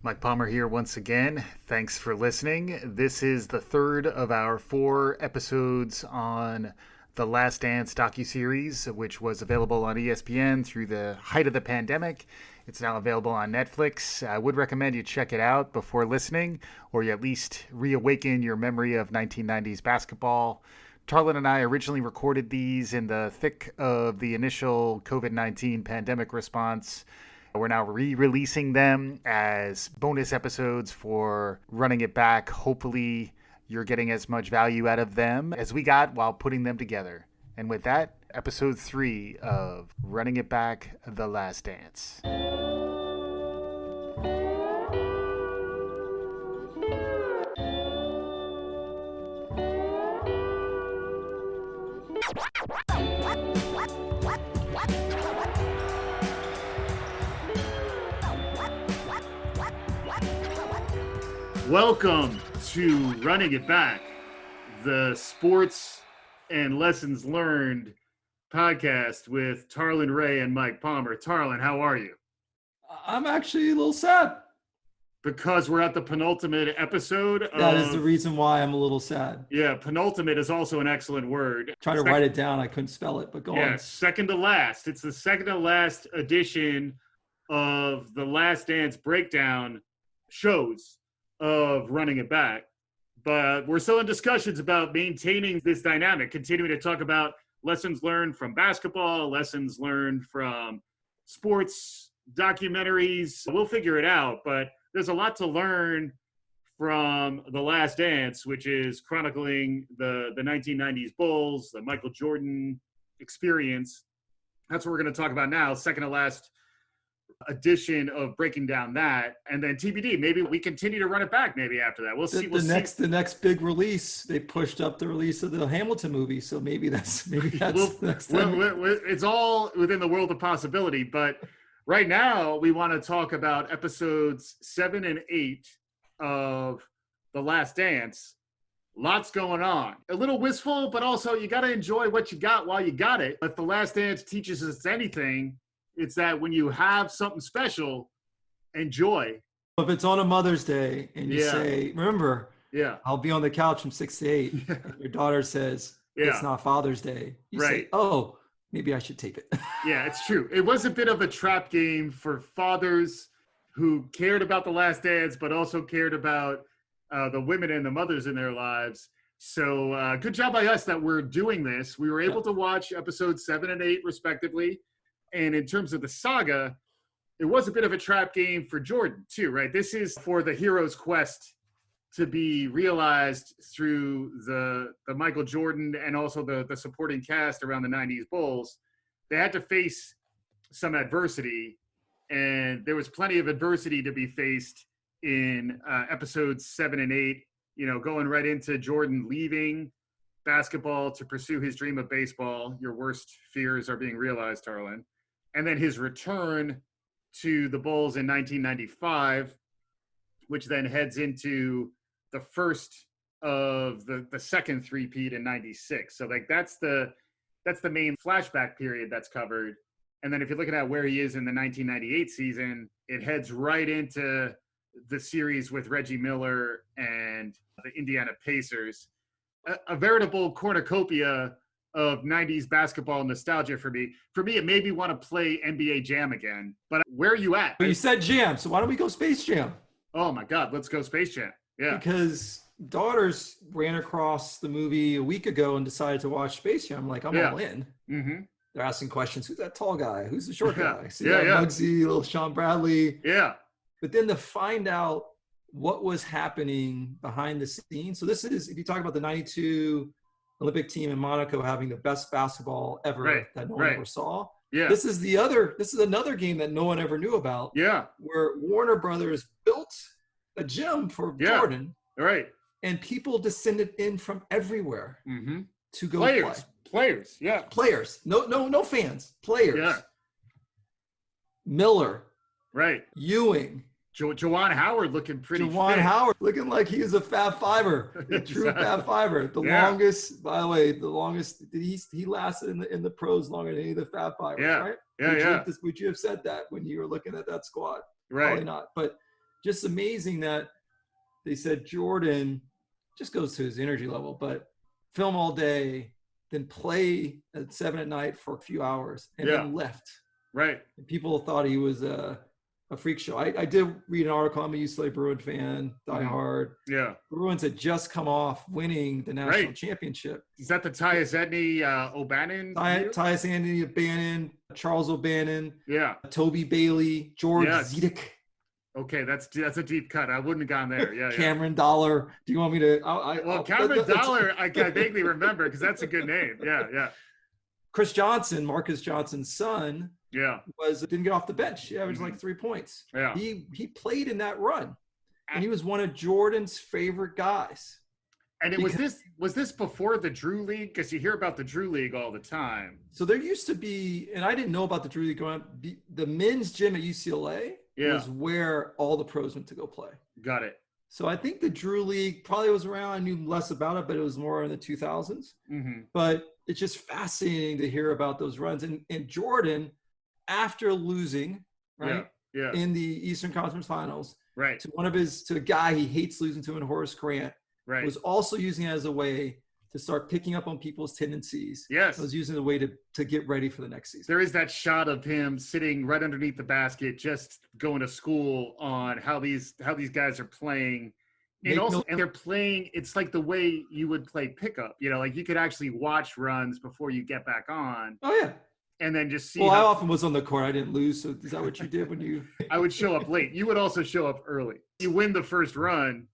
Mike Palmer here once again. Thanks for listening. This is the third of our 4 episodes on The Last Dance docuseries, which was available on ESPN through the height of the pandemic. It's now available on Netflix. I would recommend you check it out before listening, or you at least reawaken your memory of 1990s basketball. Tarlin and I originally recorded these in the thick of the initial COVID-19 pandemic response. We're now re-releasing them as bonus episodes for running it back. Hopefully you're getting as much value out of them as we got while putting them together. And with that, episode 3 of Running It Back, The Last Dance. Welcome to Running It Back, the sports and lessons learned podcast with Tarlin Ray and Mike Palmer. Tarlin, how are you? I'm actually a little sad. Because we're at the penultimate episode. That is the reason why I'm a little sad. Yeah, penultimate is also an excellent word. Try to write it down. I couldn't spell it, but go on. Yeah, second to last. It's the second to last edition of the Last Dance breakdown shows of Running It Back. But we're still in discussions about maintaining this dynamic, continuing to talk about lessons learned from basketball, lessons learned from sports, documentaries. We'll figure it out, but there's a lot to learn from The Last Dance, which is chronicling the 1990s Bulls, the Michael Jordan experience. That's what we're going to talk about now, second to last edition of breaking down that. And then TBD, maybe we continue to run it back maybe after that. We'll see. The next big release, they pushed up the release of the Hamilton movie, so maybe that's next time. It's all within the world of possibility, but right now, we want to talk about episodes 7 and 8 of The Last Dance. Lots going on. A little wistful, but also you got to enjoy what you got while you got it. If The Last Dance teaches us anything, it's that when you have something special, enjoy. If it's on a Mother's Day and you say, remember, I'll be on the couch from 6 to 8, and your daughter says, it's not Father's Day. You say, oh, maybe I should tape it. Yeah, it's true. It was a bit of a trap game for fathers who cared about The Last Dance, but also cared about the women and the mothers in their lives. So good job by us that we're doing this. We were able to watch episodes 7 and 8 respectively. And in terms of the saga, it was a bit of a trap game for Jordan too, right? This is for the hero's quest to be realized through the Michael Jordan and also the supporting cast around the 90s Bulls. They had to face some adversity, and there was plenty of adversity to be faced in episodes 7 and 8, going right into Jordan leaving basketball to pursue his dream of baseball. Your worst fears are being realized, Tarlin. And then his return to the Bulls in 1995, which then heads into the first of the second Threepeat in 96. So that's the main flashback period that's covered. And then if you're looking at where he is in the 1998 season, it heads right into the series with Reggie Miller and the Indiana Pacers. A veritable cornucopia of 90s basketball nostalgia for me. For me, it made me want to play NBA Jam again. But where are you at? But you said Jam, so why don't we go Space Jam? Oh my God, let's go Space Jam. Yeah. Because daughters ran across the movie a week ago and decided to watch Space Jam. I'm like, I'm all in. Mm-hmm. They're asking questions. Who's that tall guy? Who's the short guy? See that Muggsy, little Sean Bradley. Yeah. But then to find out what was happening behind the scenes. So this is, if you talk about the 92 Olympic team in Monaco having the best basketball ever that no one ever saw. Yeah. This is another game that no one ever knew about. Yeah. Where Warner Brothers built a gym for Jordan. Right. And people descended in from everywhere to go play. Players. Yeah. Players. No fans. Players. Yeah. Miller. Right. Ewing. Juwan Howard looking pretty Juwan fit. Howard looking like he was a Fab Fiver, a true Fab Fiver. The longest, by the way, he lasted in the pros longer than any of the Fab Fivers, right? Would you have said that when you were looking at that squad? Right. Probably not. But just amazing that they said Jordan just goes to his energy level, but film all day, then play at 7 at night for a few hours, and then left. Right. And people thought he was a freak show. I did read an article. I'm a UCLA Bruin fan, diehard. Yeah. Bruins had just come off winning the national championship. Is that the Tyus Edney O'Bannon? Tyus Edney O'Bannon, Charles O'Bannon, Toby Bailey, George Zedek. Okay, that's a deep cut. I wouldn't have gone there. Yeah, Cameron Dollar. Do you want me to? Cameron Dollar, I vaguely remember because that's a good name. Yeah. Chris Johnson, Marcus Johnson's son, didn't get off the bench. He averaged like 3 points. Yeah. He played in that run, and he was one of Jordan's favorite guys. And was this before the Drew League? Because you hear about the Drew League all the time. So there used to be, and I didn't know about the Drew League growing up. The men's gym at UCLA was where all the pros went to go play. Got it. So I think the Drew League probably was around. I knew less about it, but it was more in the 2000s. Mm-hmm. But it's just fascinating to hear about those runs. And Jordan, after losing, in the Eastern Conference Finals, to a guy he hates losing to in Horace Grant, was also using it as a way to start picking up on people's tendencies. Yes. Was using it as a way to get ready for the next season. There is that shot of him sitting right underneath the basket, just going to school on how these guys are playing. And they're playing, it's like the way you would play pickup, like you could actually watch runs before you get back on. Oh yeah. And then just see. Well, I often was on the court. I didn't lose. So is that what you did when you? I would show up late. You would also show up early. You win the first run.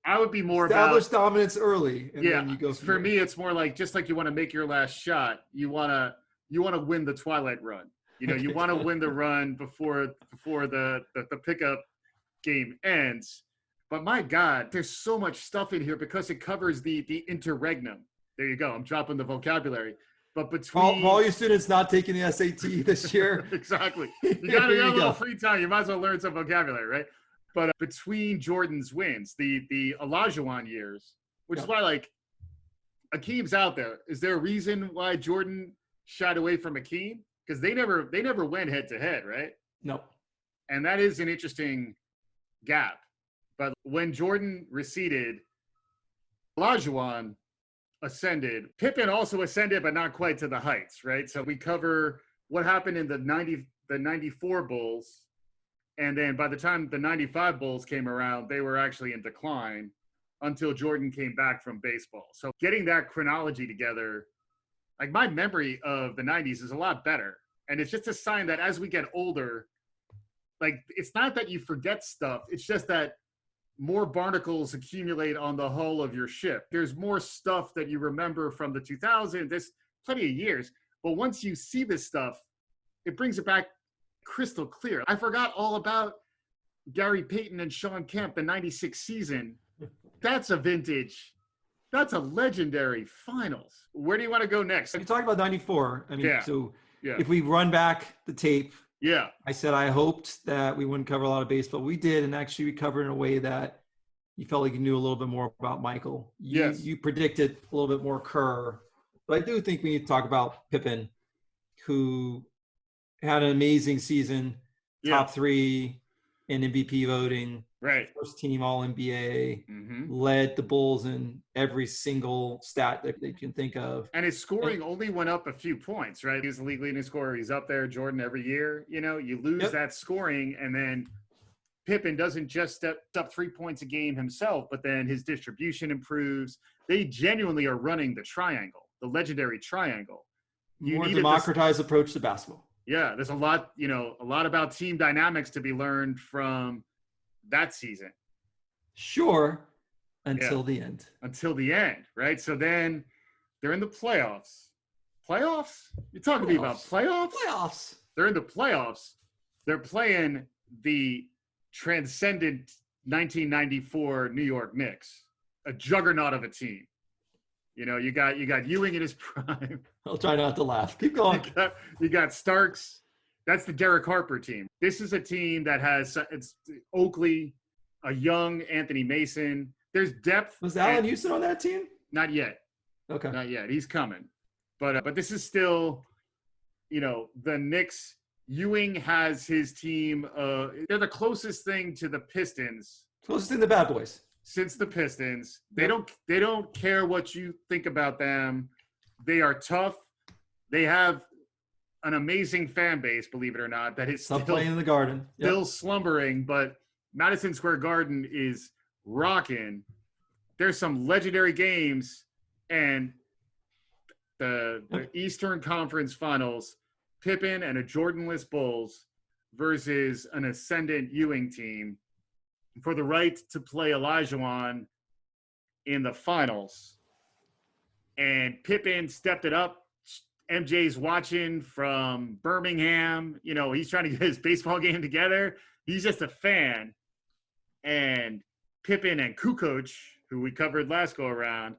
I would be more establish dominance early, and then you go. For me, it's more like just like you want to make your last shot. You want to win the twilight run. You want to win the run before the pickup game ends. But my God, there's so much stuff in here because it covers the interregnum. There you go. I'm dropping the vocabulary. But between all you students not taking the SAT this year, exactly. You got a little free time. You might as well learn some vocabulary, right? But between Jordan's wins, the Olajuwon years, which is why Akeem's out there. Is there a reason why Jordan shied away from Akeem? Because they never went head to head, right? No. And that is an interesting gap. But when Jordan receded, Olajuwon ascended. Pippen also ascended, but not quite to the heights, right? So we cover what happened in the 94 Bulls. And then by the time the 95 Bulls came around, they were actually in decline until Jordan came back from baseball. So getting that chronology together, like my memory of the 90s is a lot better. And it's just a sign that as we get older, like it's not that you forget stuff. It's just that more barnacles accumulate on the hull of your ship. There's more stuff that you remember from the 2000s. There's plenty of years. But once you see this stuff, it brings it back crystal clear. I forgot all about Gary Payton and Shawn Kemp, the 96 season. That's a vintage. That's a legendary finals. Where do you want to go next? You talk about 94. I mean, if we run back the tape, I said I hoped that we wouldn't cover a lot of baseball. We did, and actually we covered in a way that you felt like you knew a little bit more about Michael. You predicted a little bit more Kerr. But I do think we need to talk about Pippen, who had an amazing season, top 3 in MVP voting, first team All-NBA, led the Bulls in every single stat that they can think of. And his scoring only went up a few points, right? He was the league leading scorer. He's up there, Jordan, every year. You lose that scoring, and then Pippen doesn't just step up 3 points a game himself, but then his distribution improves. They genuinely are running the triangle, the legendary triangle. More democratized approach to basketball. Yeah, there's a lot about team dynamics to be learned from that season. Sure, until the end. Until the end, right? So then they're in the playoffs. Playoffs? You're talking to me about playoffs? Playoffs. They're in the playoffs. They're playing the transcendent 1994 New York Knicks, a juggernaut of a team. You got Ewing in his prime. I'll try not to laugh. Keep going. You got Starks. That's the Derek Harper team. This is a team that has it's Oakley, a young Anthony Mason. There's depth. Was Allen Houston on that team? Not yet. Okay. Not yet. He's coming. But this is still, the Knicks Ewing has his team. They're the closest thing to the Pistons. Closest thing to the Bad Boys. Since the Pistons. They don't care what you think about them. They are tough. They have an amazing fan base, believe it or not, that is still playing in the Garden. Still slumbering, but Madison Square Garden is rocking. There's some legendary games, and the Eastern Conference Finals, Pippen and a Jordanless Bulls versus an ascendant Ewing team for the right to play Olajuwon in the finals. And Pippen stepped it up. MJ's watching from Birmingham. You know, he's trying to get his baseball game together. He's just a fan. And Pippen and Kukoc, who we covered last go around,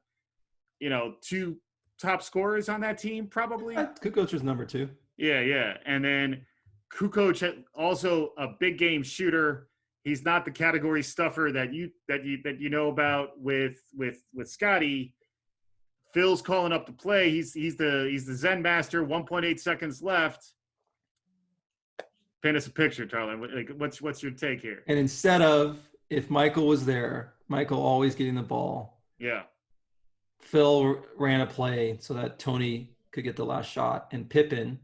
you know, 2 top scorers on that team, probably. Kukoc was number 2. Yeah. And then Kukoc, also a big game shooter. He's not the category stuffer that you know about with Scottie. Phil's calling up the play. He's the Zen master. 1.8 seconds left. Paint us a picture, Tarlin. What's your take here? And instead of, if Michael was there, Michael always getting the ball. Yeah. Phil ran a play so that Tony could get the last shot, and Pippen,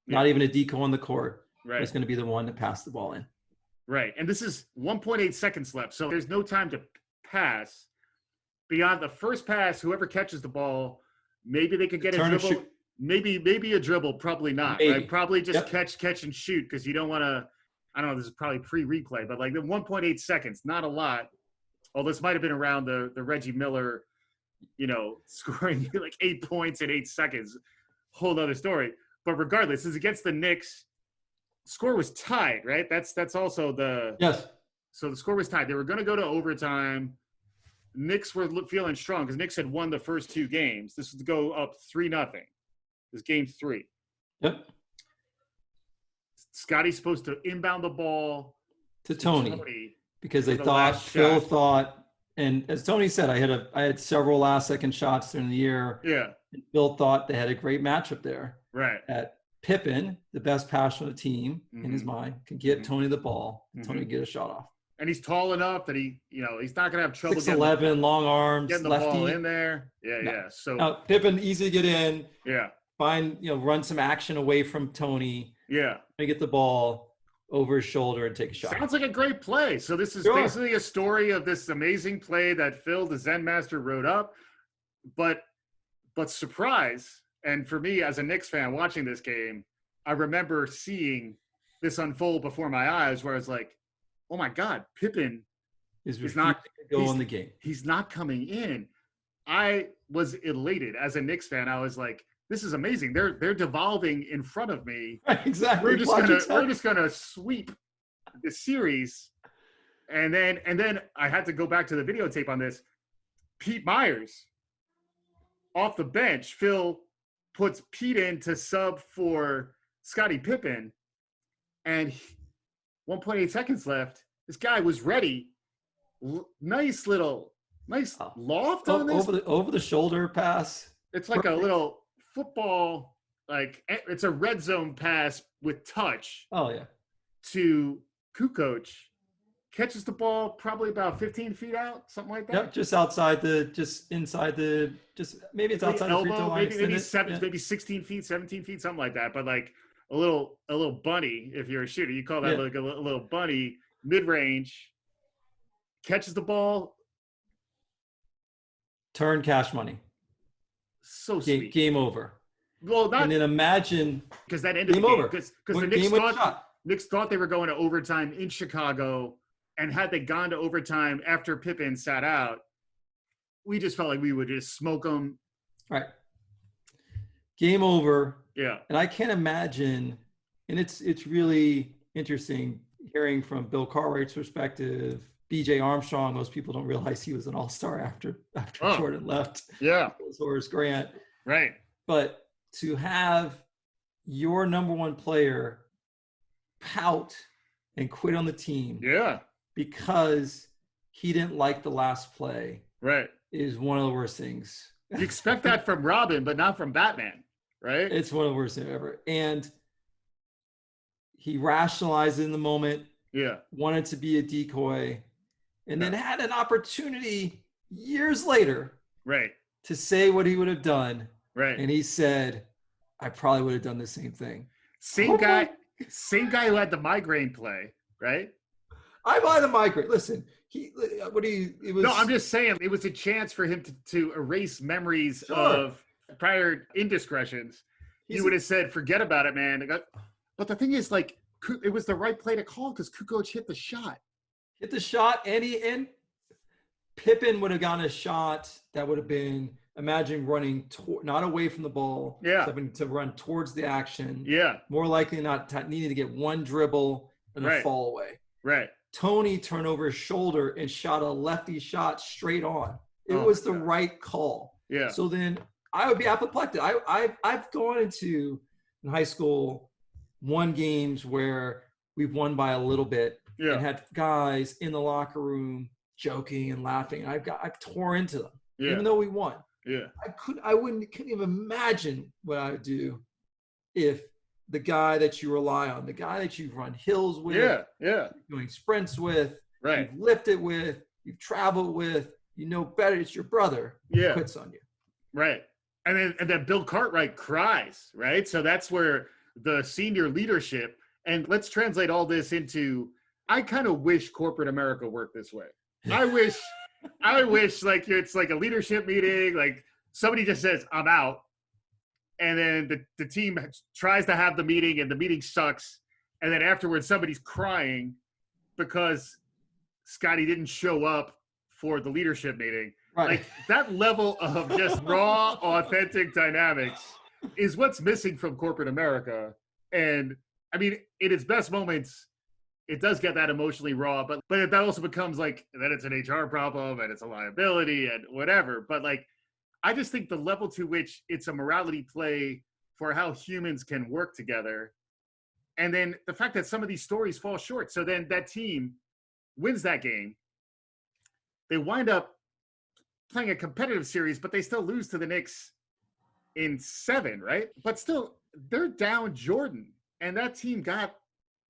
not even a deco on the court, was going to be the one to pass the ball in. Right. And this is 1.8 seconds left, so there's no time to pass. Beyond the first pass, whoever catches the ball, maybe they could get a dribble. Maybe a dribble, probably not. Right? Probably just catch and shoot, because you don't want to. I don't know. This is probably pre-replay, but like the 1.8 seconds, not a lot. Oh, this might have been around the Reggie Miller, you know, scoring like 8 points in 8 seconds. Whole other story. But regardless, as against the Knicks, score was tied, right? That's also the So the score was tied. They were going to go to overtime. Knicks were feeling strong because Knicks had won the first 2 games. This was to go up 3-0. This game 3. Yep. Scottie's supposed to inbound the ball to Tony because they thought Phil thought, and as Tony said, I had several last second shots during the year. Yeah. And Phil thought they had a great matchup there. Right. At Pippen, the best passer on the team in his mind, can get Tony the ball. Tony can get a shot off. And he's tall enough that he's not going to have trouble 6'11", long arms, getting the lefty. ball in there. Yeah. So now, Pippen, easy to get in. Yeah. Run some action away from Tony. Yeah. And get the ball over his shoulder and take a shot. Sounds like a great play. So this is basically a story of this amazing play that Phil, the Zen Master, wrote up. But surprise, and for me as a Knicks fan watching this game, I remember seeing this unfold before my eyes where I was like, oh my God, Pippen is not going in the game. He's not coming in. I was elated as a Knicks fan. I was like, this is amazing. They're devolving in front of me. Right, exactly. We're just gonna sweep the series. And then I had to go back to the videotape on this. Pete Myers off the bench. Phil puts Pete in to sub for Scottie Pippen, and 1.8 seconds left. This guy was ready. Nice loft on this. Over the shoulder pass. It's like a little football, like it's a red zone pass with touch. Oh yeah. To Kukoc. Catches the ball probably about 15 feet out, something like that. Yep, just outside maybe it's outside elbow, the free throw line. Maybe 16 feet, 17 feet, something like that. But like a little bunny, if you're a shooter, you call that like a little bunny, mid-range, catches the ball. Turn cash money. So sweet. Game over. Well, not. And then imagine. Because that ended game the game. over. Because the Knicks thought they were going to overtime in Chicago. And had they gone to overtime after Pippen sat out, we just felt like we would just smoke them. Right. Game over. Yeah. And I can't imagine, and it's really interesting hearing from Bill Cartwright's perspective. B.J. Armstrong, most people don't realize he was an all-star after Jordan left. Yeah. Horace Grant. Right. But to have your number one player pout and quit on the team. Yeah. Because he didn't like the last play. Right. Is one of the worst things. You expect that from Robin, but not from Batman, right? It's one of the worst things ever. And he rationalized in the moment, Yeah. wanted to be a decoy, and then had an opportunity years later Right. to say what he would have done. Right. And he said, I probably would have done the same thing. Same guy who had the migraine play, right? I buy the migraine. Listen, No, I'm just saying it was a chance for him to erase memories of prior indiscretions. You would have said, forget about it, man. But the thing is, like, it was the right play to call because Kukoc hit the shot. And Pippen would have gotten a shot that would have been, imagine running not away from the ball, having to run towards the action. Yeah. More likely not needing to get one dribble and a fall away. Right. Tony turned over his shoulder and shot a lefty shot straight on. It was the right call. Yeah. So then I would be apoplectic. I've gone into in high school won games where we've won by a little bit and had guys in the locker room joking and laughing. I tore into them, even though we won. Yeah. couldn't even imagine what I would do if the guy that you rely on, the guy that you've run hills with, doing sprints with, you've lifted with, you've traveled with, you know better, it's your brother, quits on you. Right. And then Bill Cartwright cries, right? So that's where the senior leadership, and let's translate all this into, I kind of wish corporate America worked this way. I wish like it's like a leadership meeting, like somebody just says, I'm out. And then the team tries to have the meeting and the meeting sucks. And then afterwards, somebody's crying because Scottie didn't show up for the leadership meeting. Right. Like that level of just raw, authentic dynamics is what's missing from corporate America. And I mean, in its best moments, it does get that emotionally raw, but that also becomes like, then it's an HR problem and it's a liability and whatever. But like, I just think the level to which it's a morality play for how humans can work together. And then the fact that some of these stories fall short. So then that team wins that game. They wind up playing a competitive series, but they still lose to the Knicks in 7, right? But still, they're down Jordan. And that team got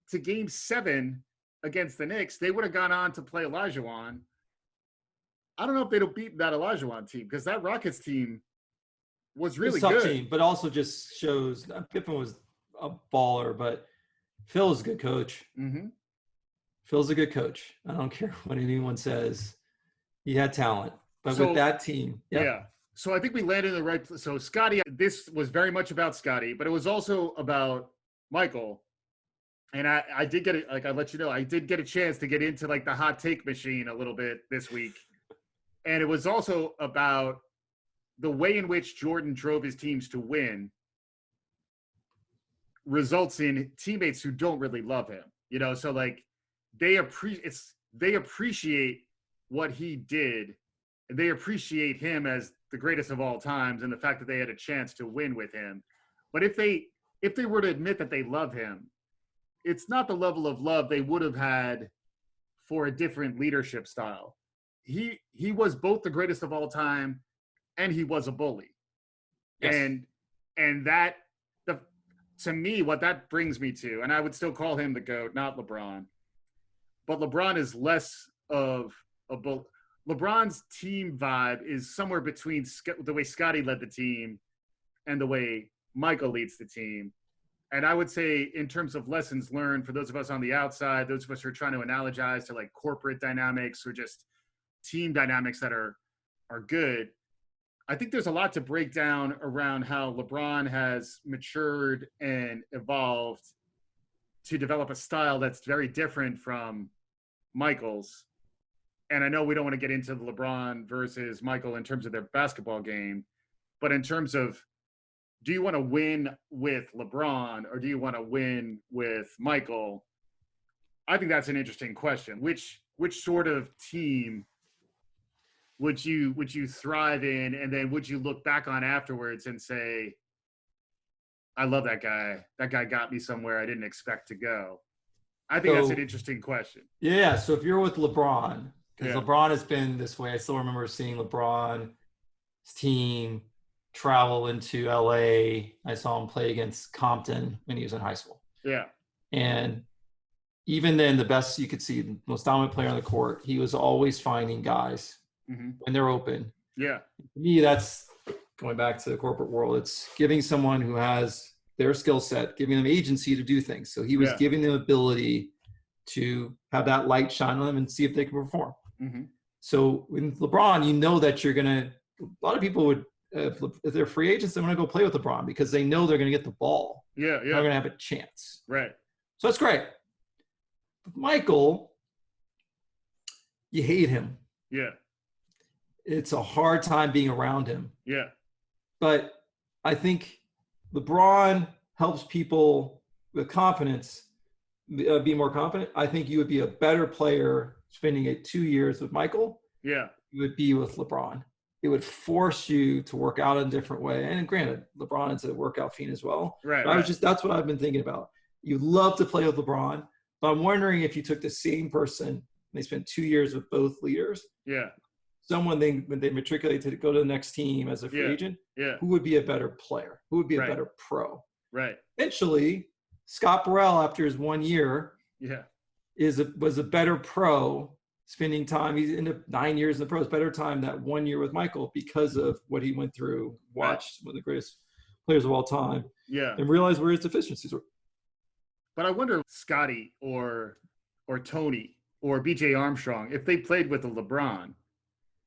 to game 7 against the Knicks. They would have gone on to play Olajuwon. I don't know if they'd have beaten that Olajuwon team because that Rockets team was really good. Team, but also just shows Pippen was a baller, but Phil's a good coach. Mm-hmm. Phil's a good coach. I don't care what anyone says. He had talent, but with that team, So I think we landed in the right place. So Scottie, this was very much about Scottie, but it was also about Michael. And I did get it. Like I let you know, I did get a chance to get into like the hot take machine a little bit this week. And it was also about the way in which Jordan drove his teams to win results in teammates who don't really love him, you know? So like they appreciate what he did, and they appreciate him as the greatest of all times and the fact that they had a chance to win with him. But if they were to admit that they love him, it's not the level of love they would have had for a different leadership style. He was both the greatest of all time and he was a bully. Yes. And that, to me, what that brings me to, and I would still call him the GOAT, not LeBron, but LeBron is less of a bully. LeBron's team vibe is somewhere between the way Scottie led the team and the way Michael leads the team. And I would say in terms of lessons learned for those of us on the outside, those of us who are trying to analogize to like corporate dynamics or just team dynamics that are good, I think there's a lot to break down around how LeBron has matured and evolved to develop a style that's very different from Michael's. And I know we don't want to get into the LeBron versus Michael in terms of their basketball game, but in terms of, do you want to win with LeBron or do you want to win with Michael? I think that's an interesting question. Which sort of team would you thrive in, and then would you look back on afterwards and say, I love that guy. That guy got me somewhere I didn't expect to go. I think that's an interesting question. Yeah. So if you're with LeBron, because LeBron has been this way, I still remember seeing LeBron's team travel into LA. I saw him play against Compton when he was in high school. Yeah. And even then, the best you could see, the most dominant player on the court, he was always finding guys when they're open. Yeah. To me, that's going back to the corporate world. It's giving someone who has their skill set, giving them agency to do things. So he was giving them ability to have that light shine on them and see if they can perform. So with LeBron, you know that you're going to, a lot of people would, if they're free agents, they want to go play with LeBron because they know they're going to get the ball. Yeah. They're going to have a chance. Right. So that's great. With Michael, you hate him. Yeah. It's a hard time being around him. Yeah. But I think LeBron helps people with confidence be more confident. I think you would be a better player spending 2 years with Michael. Yeah. You would be with LeBron. It would force you to work out in a different way. And granted, LeBron is a workout fiend as well. Right. But that's what I've been thinking about. You'd love to play with LeBron, but I'm wondering if you took the same person and they spent 2 years with both leaders. Yeah. Someone when they matriculate to go to the next team as a free agent, who would be a better player? Who would be a better pro? Right. Eventually, Scott Burrell, after his 1 year, was a better pro spending time. He's in 9 years in the pros, better time that 1 year with Michael because of what he went through, watched one of the greatest players of all time, and realized where his deficiencies were. But I wonder if Scottie or Tony or BJ Armstrong, if they played with a LeBron,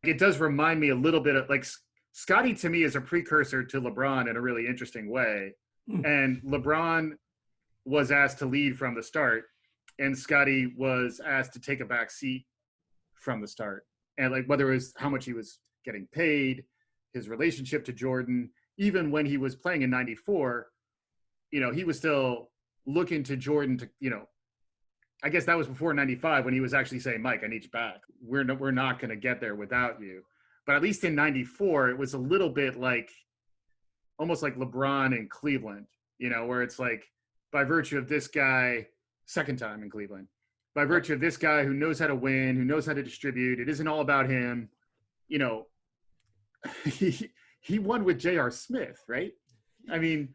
it does remind me a little bit of like Scottie to me is a precursor to LeBron in a really interesting way. And LeBron was asked to lead from the start, and Scottie was asked to take a back seat from the start. And like whether it was how much he was getting paid, his relationship to Jordan, even when he was playing in '94, he was still looking to Jordan to, I guess that was before '95 when he was actually saying, Mike, I need you back. We're not going to get there without you. But at least in '94, it was a little bit like, almost like LeBron in Cleveland, where it's like, by virtue of this guy, second time in Cleveland, by virtue of this guy who knows how to win, who knows how to distribute, it isn't all about him. He won with J.R. Smith, right? I mean,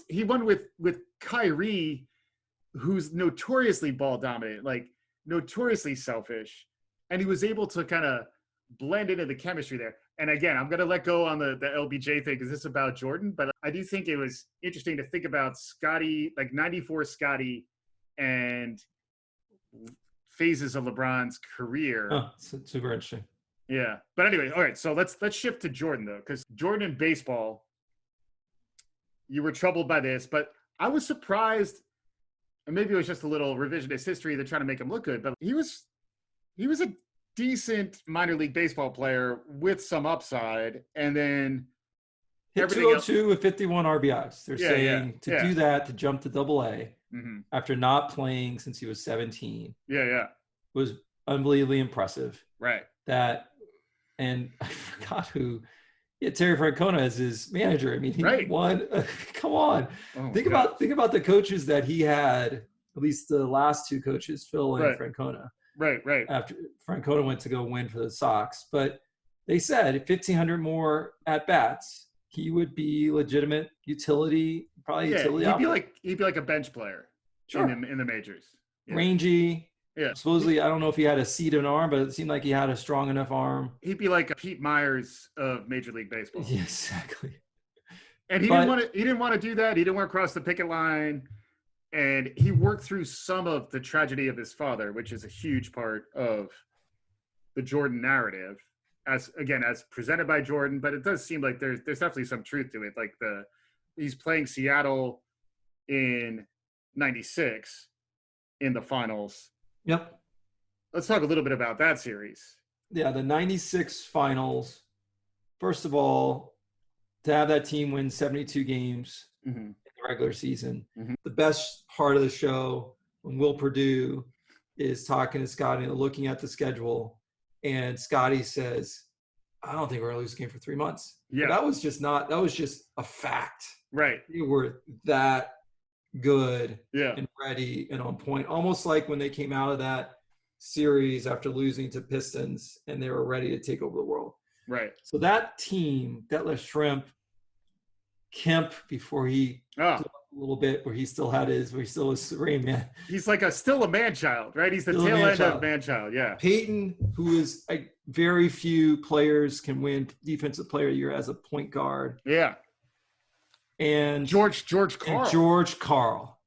he won with Kyrie, who's notoriously ball dominant, like notoriously selfish, and he was able to kind of blend into the chemistry there. And again, I'm going to let go on the LBJ thing because this is about Jordan, but I do think it was interesting to think about Scottie, like '94 Scottie, and phases of LeBron's career. Oh, super interesting. Yeah, but anyway, all right. So let's shift to Jordan though, because Jordan in baseball, you were troubled by this, but I was surprised. And maybe it was just a little revisionist history. They're trying to make him look good, but he was a decent minor league baseball player with some upside, and then hit 202 with 51 RBIs. They're saying to do that, to jump to AA after not playing since he was 17. Was unbelievably impressive. Right. And I forgot who. Yeah, Terry Francona as his manager. I mean, he won. Come on, think about the coaches that he had. At least the last two coaches, Phil and Francona. Right. After Francona went to go win for the Sox, but they said if 1,500 more at bats, he would be legitimate utility. Probably utility. He'd be like a bench player. In the majors. Yeah. Rangy. Yeah. Supposedly, I don't know if he had a seed of an arm, but it seemed like he had a strong enough arm. He'd be like a Pete Myers of Major League Baseball. Yeah, exactly. And he didn't want to do that. He didn't want to cross the picket line. And he worked through some of the tragedy of his father, which is a huge part of the Jordan narrative, as presented by Jordan. But it does seem like there's definitely some truth to it. Like he's playing Seattle in '96 in the finals. Yep. Let's talk a little bit about that series. Yeah, the '96 finals. First of all, to have that team win 72 games in the regular season. The best part of the show when Will Perdue is talking to Scottie and looking at the schedule, and Scottie says, I don't think we're going to lose a game for 3 months. Yeah. But that was just a fact. Right. They were that good and ready and on point, almost like when they came out of that series after losing to Pistons and they were ready to take over the world. Right. So that team, Detlef Schrempf, Kemp before he Oh, a little bit, where he still was Rain Man. he's like still a man-child, right? He's the Still a tail end of man-child. man-child, yeah. Payton, who is very few players can win Defensive Player of the Year as a point guard. Yeah. And George Karl.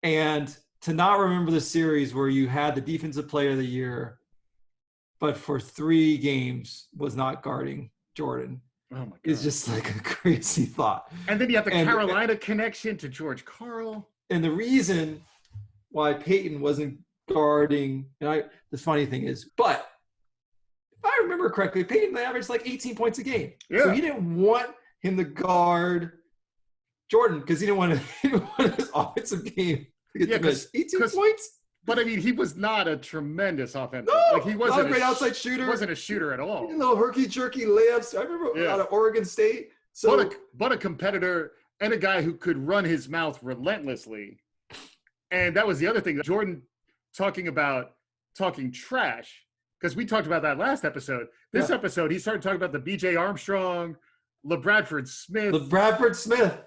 And to not remember the series where you had the Defensive Player of the Year, but for 3 games was not guarding Jordan. Oh my God. Is just like a crazy thought. And then you have the Carolina connection to George Karl. And the reason why Payton wasn't guarding, the funny thing is, but if I remember correctly, Payton averaged like 18 points a game. Yeah. So he didn't want him to guard Jordan because he didn't want his offensive game to get 18 points. But I mean, he was not a tremendous offensive. No, like he wasn't not a great outside shooter. He wasn't a shooter at all. He little herky-jerky layups. I remember out of Oregon State. So, but a competitor and a guy who could run his mouth relentlessly. And that was the other thing. Jordan talking trash, because we talked about that last episode. This episode, he started talking about the B.J. Armstrong, LeBradford Smith.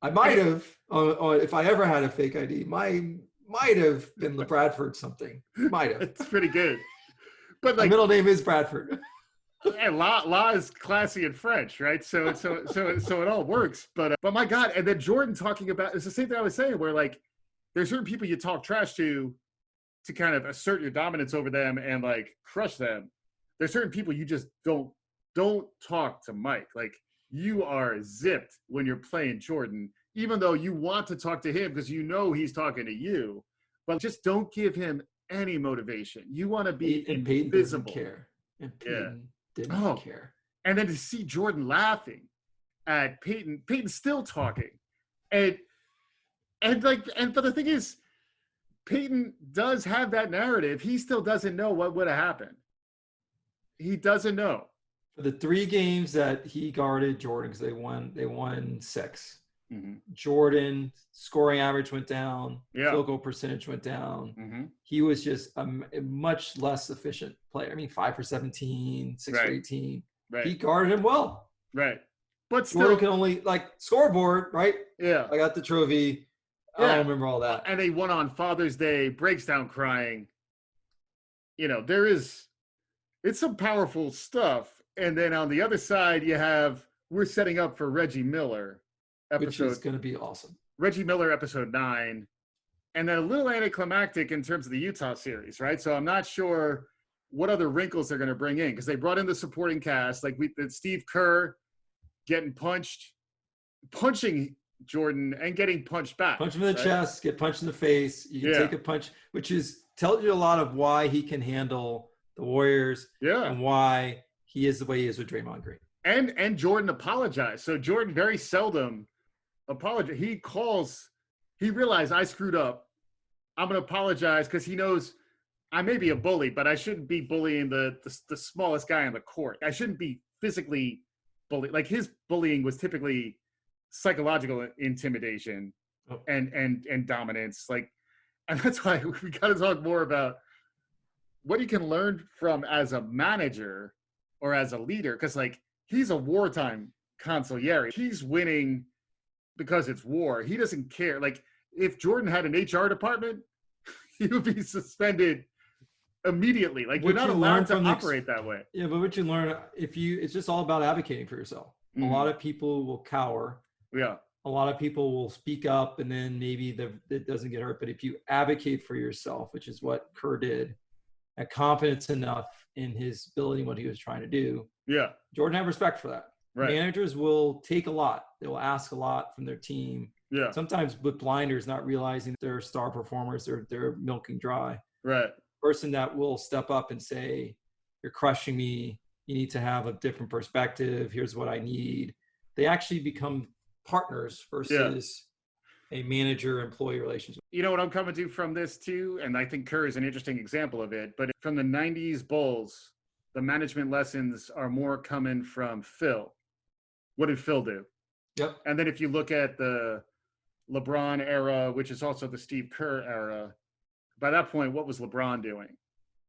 I might have, if I ever had a fake ID, might have been LeBradford something. Might have. It's pretty good. But like, my middle name is Bradford. And La is classy in French, right? So it all works. But my God, and then Jordan talking about, it's the same thing I was saying, where like there's certain people you talk trash to kind of assert your dominance over them and like crush them. There's certain people you just don't talk to Mike. Like you are zipped when you're playing Jordan, even though you want to talk to him because you know he's talking to you, but just don't give him any motivation. You want to be invisible. And Payton didn't care. And then to see Jordan laughing at Payton's still talking. But the thing is, Payton does have that narrative. He still doesn't know what would have happened. He doesn't know. For the 3 games that he guarded Jordan, because they won 6. Mm-hmm. Jordan scoring average went down, field goal percentage went down. Mm-hmm. He was just a much less efficient player. I mean, 5 for 17, 6 for 18. Right. He guarded him well. Right. But still, Jordan can only scoreboard, right? Yeah. I got the trophy. Yeah. I don't remember all that. And they won on Father's Day, breaks down crying. It's some powerful stuff. And then on the other side, you have, we're setting up for Reggie Miller. Which is going to be awesome. Reggie Miller, episode 9. And then a little anticlimactic in terms of the Utah series, right? So I'm not sure what other wrinkles they're going to bring in, because they brought in the supporting cast, like Steve Kerr getting punching Jordan and getting punched back. Punch him in the chest, get punched in the face. You can take a punch, which tells you a lot of why he can handle the Warriors and why he is the way he is with Draymond Green. And Jordan apologized. So Jordan very seldom apologized. He realized I screwed up. I'm going to apologize because he knows I may be a bully, but I shouldn't be bullying the smallest guy on the court. I shouldn't be physically bullied. Like his bullying was typically psychological intimidation and dominance. Like, and that's why we got to talk more about what you can learn from as a manager or as a leader. Because like he's a wartime consigliere. He's winning because it's war. He doesn't care. Like if Jordan had an HR department, he would be suspended immediately. Like you're not allowed to operate that way. Yeah, but what you learn it's just all about advocating for yourself. Mm-hmm. A lot of people will cower. Yeah. A lot of people will speak up and then maybe it doesn't get hurt. But if you advocate for yourself, which is what Kerr did, had confidence enough in his ability and what he was trying to do. Yeah. Jordan had respect for that. Right. Managers will take a lot. They will ask a lot from their team. Yeah. Sometimes with blinders, not realizing they're star performers, they're milking dry. Right. Person that will step up and say, "You're crushing me. You need to have a different perspective. Here's what I need." They actually become partners versus a manager-employee relationship. You know what I'm coming to from this too, and I think Kerr is an interesting example of it. But from the '90s Bulls, the management lessons are more coming from Phil. What did Phil do? Yep. And then if you look at the LeBron era, which is also the Steve Kerr era, by that point, what was LeBron doing?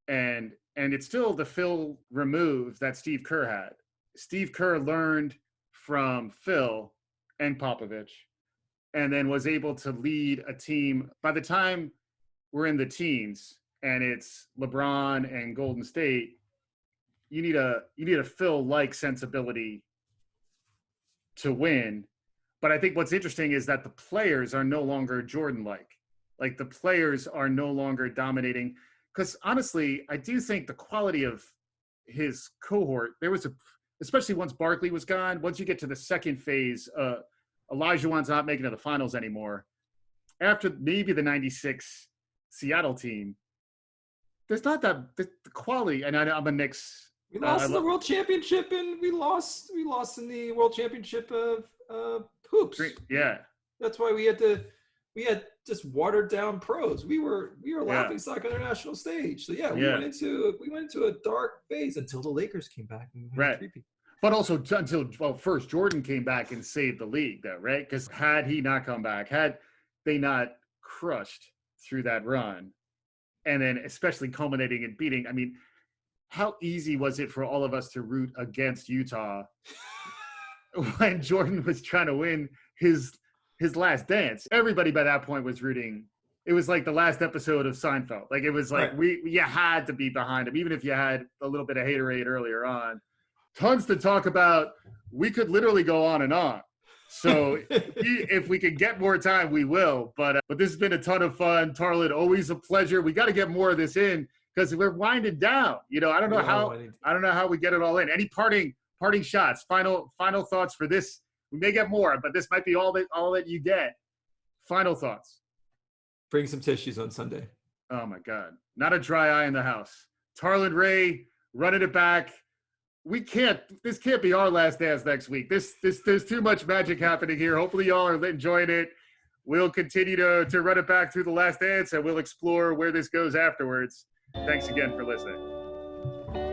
And it's still the Phil remove that Steve Kerr had. Steve Kerr learned from Phil and Popovich, and then was able to lead a team. By the time we're in the teens and it's LeBron and Golden State, you need a Phil-like sensibility to win. But I think what's interesting is that the players are no longer Jordan-like. Like the players are no longer dominating. Because honestly, I do think the quality of his cohort, especially once Barkley was gone, once you get to the second phase, Olajuwon's not making it to the finals anymore. After maybe the 96 Seattle team, there's not the quality. And I'm a Knicks. We lost in the World Championship, and we lost in the World Championship of hoops. Yeah, that's why we had just watered down pros. We were laughing stock on their national stage. So we went into a dark phase until the Lakers came back and we had Threepeat. But also until first Jordan came back and saved the league, though, right? Because had he not come back, had they not crushed through that run, and then especially culminating in beating, I mean, how easy was it for all of us to root against Utah when Jordan was trying to win his last dance? Everybody by that point was rooting. It was like the last episode of Seinfeld. Like it was like you had to be behind him, even if you had a little bit of haterade earlier on. Tons to talk about. We could literally go on and on. So if we could get more time, we will. But this has been a ton of fun. Tarlin, always a pleasure. We got to get more of this in because we're winding down. You know, I don't know how we get it all in. Any parting shots, final thoughts for this? We may get more, but this might be all that you get. Final thoughts. Bring some tissues on Sunday. Oh my God. Not a dry eye in the house. Tarlin Ray running it back. This can't be our last dance next week. There's too much magic happening here. Hopefully y'all are enjoying it. We'll continue to run it back through the last dance and we'll explore where this goes afterwards. Thanks again for listening.